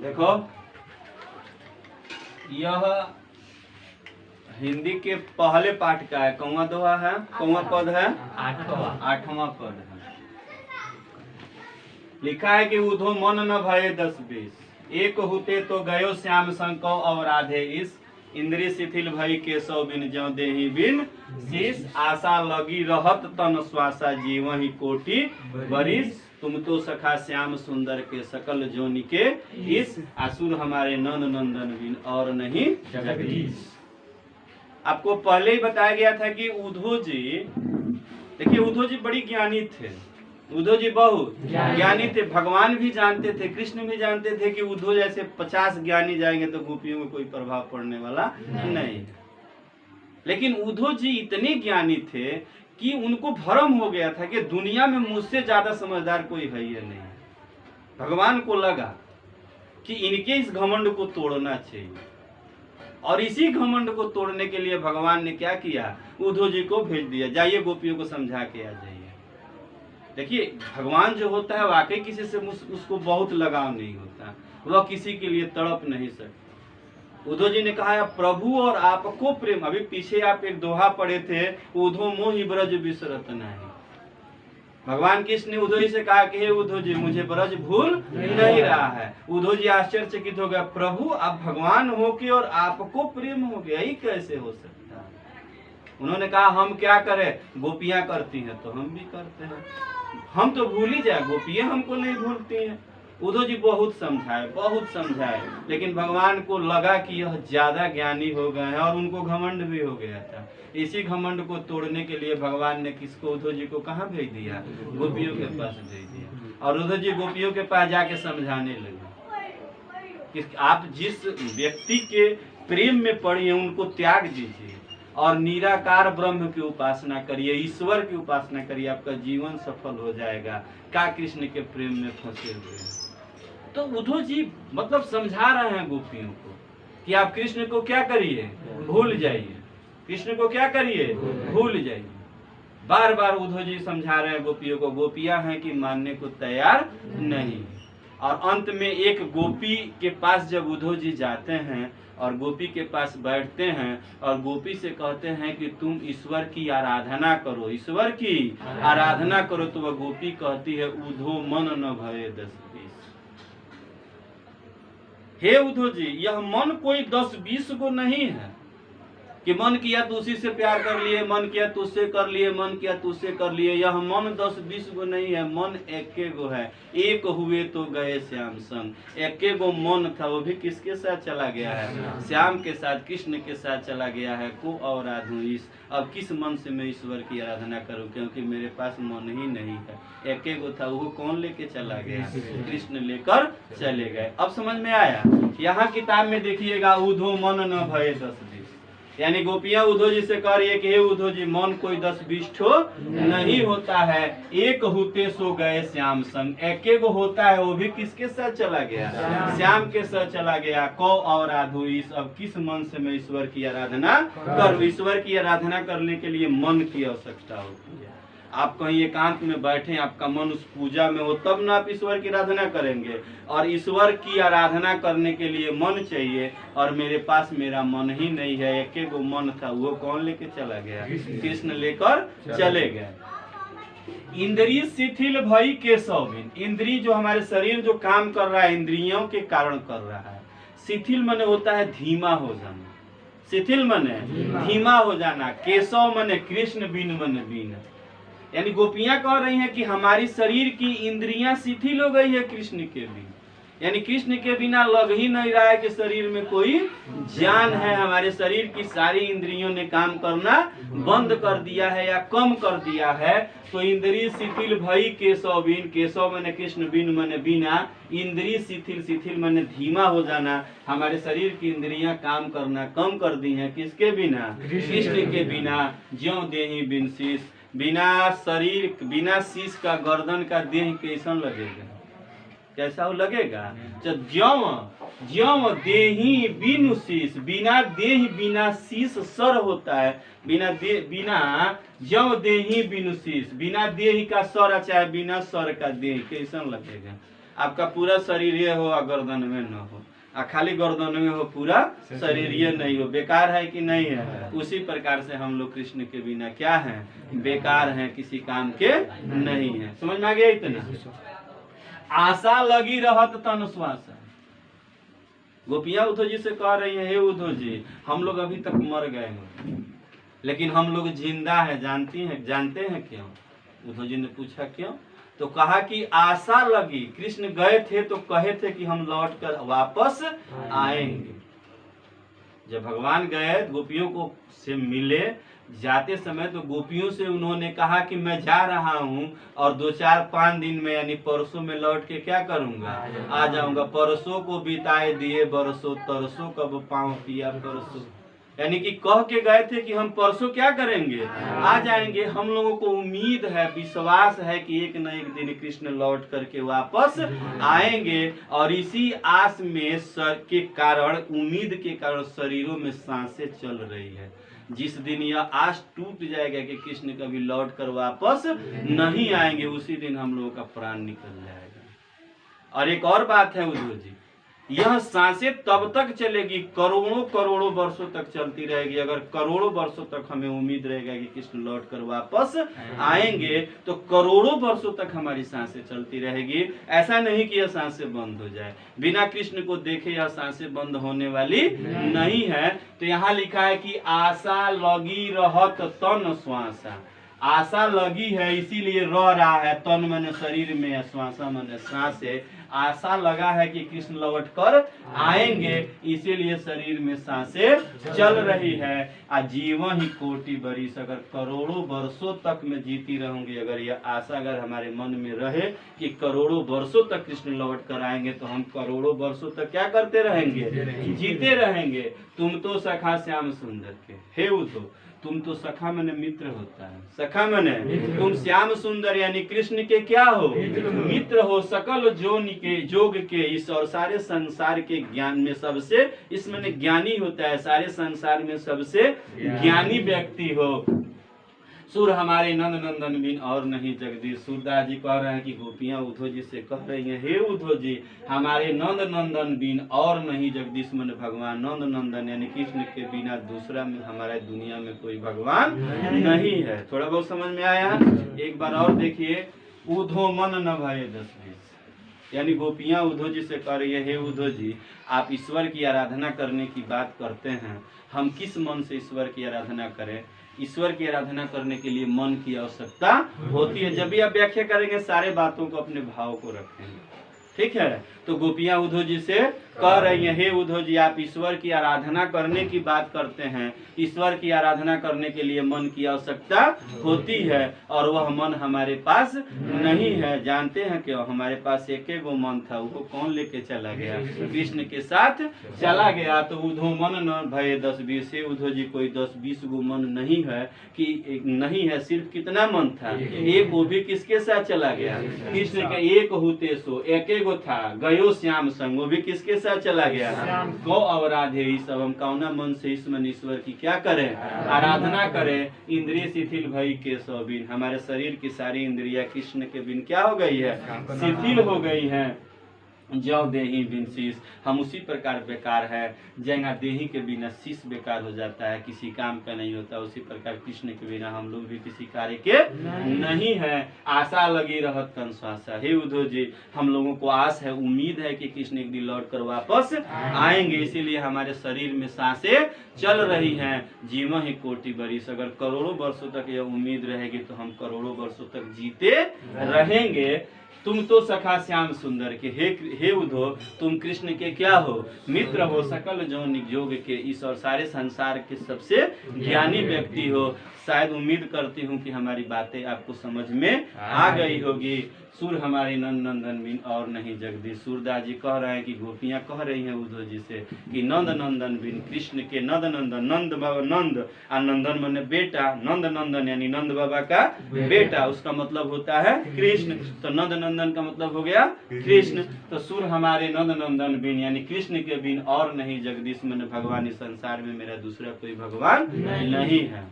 देखो यह हिंदी के पहले पाठ का है। कौवा दोहा है, कौवा पद है, 8वां पद है। लिखा है कि उधो मन न भये 10-20, एक हुते तो गयो श्याम संको और आधे इस, इंद्री शिथिल भई केशव बिन ज्यों देहि बिन शीस, आशा लगी रहत तन श्वासा जीवहि कोटि बरिस, तुम तो सखा श्याम सुंदर के सकल जोनि के इस, आसुर हमारे नंद नंदन बिन और नहीं जगदीश। आपको पहले ही बताया गया था कि उद्धव जी, देखिए उद्धव जी बड़ी ज्ञानी थे। उद्धव जी बहुत ज्ञानी थे। भगवान भी जानते थे, कृष्ण भी जानते थे कि उद्धव जैसे 50 ज्ञानी जाएंगे तो गोपियों में कोई प्रभाव पड़ने वाला नहीं। लेकिन उद्धव जी इतने ज्ञानी थे कि उनको भ्रम हो गया था कि दुनिया में मुझसे ज्यादा समझदार कोई है ही नहीं। भगवान को लगा कि इनके इस घमंड को तोड़ना चाहिए, और इसी घमंड को तोड़ने के लिए भगवान ने क्या किया, उद्धव जी को भेज दिया, जाइए गोपियों को समझा के आ जाइए। देखिए भगवान जो होता है वाकई किसी से उसको बहुत लगाव नहीं होता, वह किसी के लिए तड़प नहीं सकता। उद्धव जी ने कहा प्रभु और आपको प्रेम, अभी पीछे आप एक दोहा पढ़े थे, उद्धव मोहि ब्रज बिसरत नहीं। भगवान कृष्ण ने उद्धव जी से कहा कि हे उद्धव जी मुझे ब्रज भूल नहीं रहा है। उद्धव जी आश्चर्यचकित हो गया, प्रभु आप भगवान हो के और आपको प्रेम हो गया, ये कैसे हो सकता है। उन्होंने कहा हम क्या करें, गोपियां करती हैं तो हम भी करते हैं, हम तो भूल ही जाए, गोपियां हमको नहीं भूलती हैं। उद्धव जी बहुत समझाए, लेकिन भगवान को लगा कि यह ज्यादा ज्ञानी हो गए हैं और उनको घमंड भी हो गया था। इसी घमंड को तोड़ने के लिए भगवान ने किसको, उद्धव जी को कहाँ भेज दिया, गोपियों के पास भेज दिया। और उद्धव जी गोपियों के पास जाके समझाने लगे कि आप जिस व्यक्ति के प्रेम में पड़े उनको त्याग दीजिए और निराकार ब्रह्म की उपासना करिए, ईश्वर की उपासना करिए, आपका जीवन सफल हो जाएगा। का कृष्ण के प्रेम में फंसे हुए हैं। तो उद्धव जी मतलब समझा रहे हैं गोपियों को कि आप कृष्ण को क्या करिए, भूल जाइए, कृष्ण को क्या करिए, भूल जाइए। बार बार उद्धव जी समझा रहे हैं गोपियों को, गोपियां हैं कि मानने को तैयार नहीं। और अंत में एक गोपी के पास जब उद्धव जी जाते हैं और गोपी के पास बैठते हैं और गोपी से कहते हैं कि तुम ईश्वर की आराधना करो, ईश्वर की आराधना करो, तो वह गोपी कहती है उद्धव मन न भये 10-20। हे उद्धव जी यह मन कोई 10-20 को नहीं है कि मन किया तो उसी से प्यार कर लिए, मन किया तो उससे कर लिए, मन किया तो उससे कर लिए। यह मन 10-20 गो नहीं है, मन एके गो है। एक हुए तो गए श्याम संग, एके गो मन था, वो भी किसके साथ चला गया है, श्याम के साथ, कृष्ण के साथ चला गया है। को और आधु इस, अब किस मन से मैं ईश्वर की आराधना करूं, क्योंकि मेरे पास मन ही नहीं है। एके गो था, वो कौन लेके चला गया, कृष्ण लेकर चले गए। अब समझ में आया। यहाँ किताब में देखिएगा उद्धव मन न भये 10-20, यानी गोपियां उद्धव जी से कह रही है कि हे उद्धव जी मन कोई 10-20 ठो नहीं होता है, एक होते सो गए श्याम संग, एके गो होता है, वो भी किसके साथ चला गया, श्याम के साथ चला गया। को और आधु इस, अब किस मन से मैं ईश्वर की आराधना करूं। ईश्वर की आराधना करने के लिए मन की आवश्यकता होती है। आप कहीं एकांत में बैठे, आपका मन उस पूजा में हो, तब ना आप ईश्वर की आराधना करेंगे। और ईश्वर की आराधना करने के लिए मन चाहिए, और मेरे पास मेरा मन ही नहीं है। एक गो मन था, वो कौन लेके चला गया, कृष्ण लेकर चले गए। इंद्रिय शिथिल भई केशव बिन, इंद्रिय जो हमारे शरीर जो काम कर रहा है इंद्रियों के कारण कर रहा है। शिथिल माने होता है धीमा हो जाना, शिथिल माने धीमा हो जाना, केशव माने कृष्ण, बिन माने बिन। यानी गोपियां कह रही हैं कि हमारी शरीर की इंद्रियां शिथिल हो गई है कृष्ण के बिना, यानी कृष्ण के बिना लग ही नहीं रहा है कि शरीर में कोई जान है। हमारे शरीर की सारी इंद्रियों ने काम करना बंद कर दिया है या कम कर दिया है। तो इंद्रिय शिथिल भई केशव बिन, केशव माने कृष्ण, बिन माने बिना। इंद्रिय शिथिल, शिथिल माने धीमा हो जाना। हमारे शरीर की इंद्रियां काम करना कम कर दी हैं, किसके बिना, कृष्ण के बिना। ज्यों देहि बिन शीश, बिना शरीर, बिना शीश का गर्दन का देह कैसा लगेगा, कैसा वो लगेगा। ज्यों देहि बिनु शीश, बिना देह बिना शीश सर होता है, ज्यों देहि बिनु शीश, बिना देह का सर, चाहे बिना सर का देह कैसा लगेगा। आपका पूरा शरीर ये हो और गर्दन में न हो, खाली गर्दन में हो, पूरा शरीर ये नहीं हो, बेकार है कि नहीं है। उसी प्रकार से हम लोग कृष्ण के बिना क्या हैं, बेकार हैं, किसी काम के नहीं है। समझ में आ गया इतना। आशा लगी रहत तन श्वास। गोपियां उद्धव जी से कह रही है, हे उद्धव जी हम लोग अभी तक मर गए हैं लेकिन हम लोग जिंदा है, जानते हैं क्यों? उद्धव जी ने पूछा क्यों? तो कहा कि आशा लगी, कृष्ण गए थे तो कहे थे कि हम लौट कर वापस आएंगे। जब भगवान गए गोपियों को से मिले, जाते समय तो गोपियों से उन्होंने कहा कि मैं जा रहा हूँ और 2-4-5 दिन में यानी परसों में लौट के क्या करूंगा, आ जाऊंगा। परसों को बिताए दिए बरसों, तरसों कब पाँव पिया परसों, यानी कि कह के गए थे कि हम परसों क्या करेंगे, आ जाएंगे। हम लोगों को उम्मीद है, विश्वास है कि एक न एक दिन कृष्ण लौट करके वापस आएंगे और इसी आस में सर के कारण, उम्मीद के कारण शरीरों में सांसें चल रही है। जिस दिन यह आस टूट जाएगा कि कृष्ण कभी लौट कर वापस नहीं आएंगे, उसी दिन हम लोगों का प्राण निकल जाएगा। और एक और बात है उद्धव जी, यह सांसें तब तक चलेगी, करोड़ों वर्षों तक चलती रहेगी। अगर करोड़ों वर्षों तक हमें उम्मीद रहेगा कि कृष्ण लौट कर वापस आएंगे तो करोड़ों वर्षों तक हमारी सांसें चलती रहेगी। ऐसा नहीं कि यह सांसें बंद हो जाए, बिना कृष्ण को देखे यह सांसें बंद होने वाली नहीं है। तो यहाँ लिखा है कि आशा लगी रहत तन श्वासा। आशा लगी है इसीलिए रह रहा है, तन मन शरीर में, श्वासा मन सांस है। आशा लगा है कि कृष्ण लौट कर आएंगे, इसीलिए शरीर में सांसें चल रही है। जीवन ही कोटि बरिस, अगर करोड़ों वर्षों तक मैं जीती रहूंगी, अगर यह आशा अगर हमारे मन में रहे कि करोड़ों वर्षों तक कृष्ण लौट कर आएंगे, तो हम करोड़ों वर्षों तक क्या करते रहेंगे, जीते रहेंगे। तुम तो सखा श्याम सुंदर के, हे उद्धव तुम तो सखा मने मित्र होता है, सखा मने तुम श्याम सुंदर यानी कृष्ण के क्या हो, मित्र हो। सकल जोग के इस और सारे संसार के ज्ञान में सबसे, इसमें ज्ञानी होता है, सारे संसार में सबसे ज्ञानी व्यक्ति हो। सुर हमारे नंद नंदन बिन और नहीं जगदीश। सूरदास जी कह रहे हैं कि गोपियां उद्धव जी से कह रही हैं, हे उद्धव जी हमारे नंद नंदन बिन और नहीं जगदीश, मन भगवान नंद नंदन यानी कृष्ण के बिना दूसरा में हमारे दुनिया में कोई भगवान नहीं है। थोड़ा बहुत समझ में आया? एक बार और देखिए, उद्धव मन न भये 10-20, यानी गोपियां उद्धव जी से कह रही है, हे उद्धव जी आप ईश्वर की आराधना करने की बात करते हैं, हम किस मन से ईश्वर की आराधना करें? ईश्वर की आराधना करने के लिए मन की आवश्यकता होती है। जब भी आप व्याख्या करेंगे सारे बातों को अपने भाव को रखेंगे, ठीक है? तो गोपियां उद्धव जी से कह रही हैं, हे उद्धव जी आप ईश्वर की आराधना करने की बात करते हैं, ईश्वर की आराधना करने के लिए मन की आवश्यकता होती है और वह मन हमारे पास नहीं है। जानते हैं क्यों? हमारे पास एक गो मन था, वो कौन लेके चला गया? कृष्ण के साथ चला गया। तो उद्धव मन न भये 10-20, से उद्धव जी कोई 10-20 गो मन नहीं है कि नहीं है, सिर्फ कितना मन था? एक। वो भी किसके साथ चला गया? कृष्ण के। एक होते सो एक गो था, गयो श्याम संग, वो भी किसके साथ चला गया? गौ और राधे। इस सब हम कौना मन से इस मन ईश्वर की क्या करें? आराधना करें। इंद्रिय शिथिल भई केशव बिन, हमारे शरीर की सारी इंद्रिया कृष्ण के बिन क्या हो गई है? शिथिल हो गई है। जौ देही बिन शीश, हम उसी प्रकार बेकार है, जैसा देही के बिना शीश बेकार हो जाता है, किसी काम का नहीं होता, उसी प्रकार कृष्ण के बिना हम लोग भी किसी कार्य के नहीं है। आशा लगी रहत तन श्वासा, हे उद्धव जी हम लोगों को आस है, उम्मीद है कि कृष्ण एक दिन लौट कर वापस आएंगे, इसीलिए हमारे शरीर में सांसें चल रही हैं। जीवन ही कोटि बरिस, अगर करोड़ों वर्षों तक यह उम्मीद रहेगी तो हम करोड़ों वर्षों तक जीते रहेंगे। तुम तो सखा श्याम सुंदर के, हे उद्धव तुम कृष्ण के क्या हो? मित्र हो। सकल जोग के इस और सारे संसार के सबसे ज्ञानी व्यक्ति हो। शायद उम्मीद करती हूँ कि हमारी बातें आपको समझ में आ गई होगी। सुर हमारे नंद नंदन बिन और नहीं जगदीश। सूरदास जी कह रहे हैं कि गोपियां कह रही हैं उद्धव जी से कि नंद नंदन बिन, कृष्ण के नंद नंदन, नंद बाबा नंद और नंदन माने बेटा, नंद नंदन यानी नंद बाबा का बेटा, उसका मतलब होता है कृष्ण। तो नंद नंदन का मतलब हो गया कृष्ण। तो सुर हमारे नंद नंदन बिन यानी कृष्ण के बिन और नहीं जगदीश, माने भगवान इस संसार में मेरा दूसरा कोई भगवान नहीं है।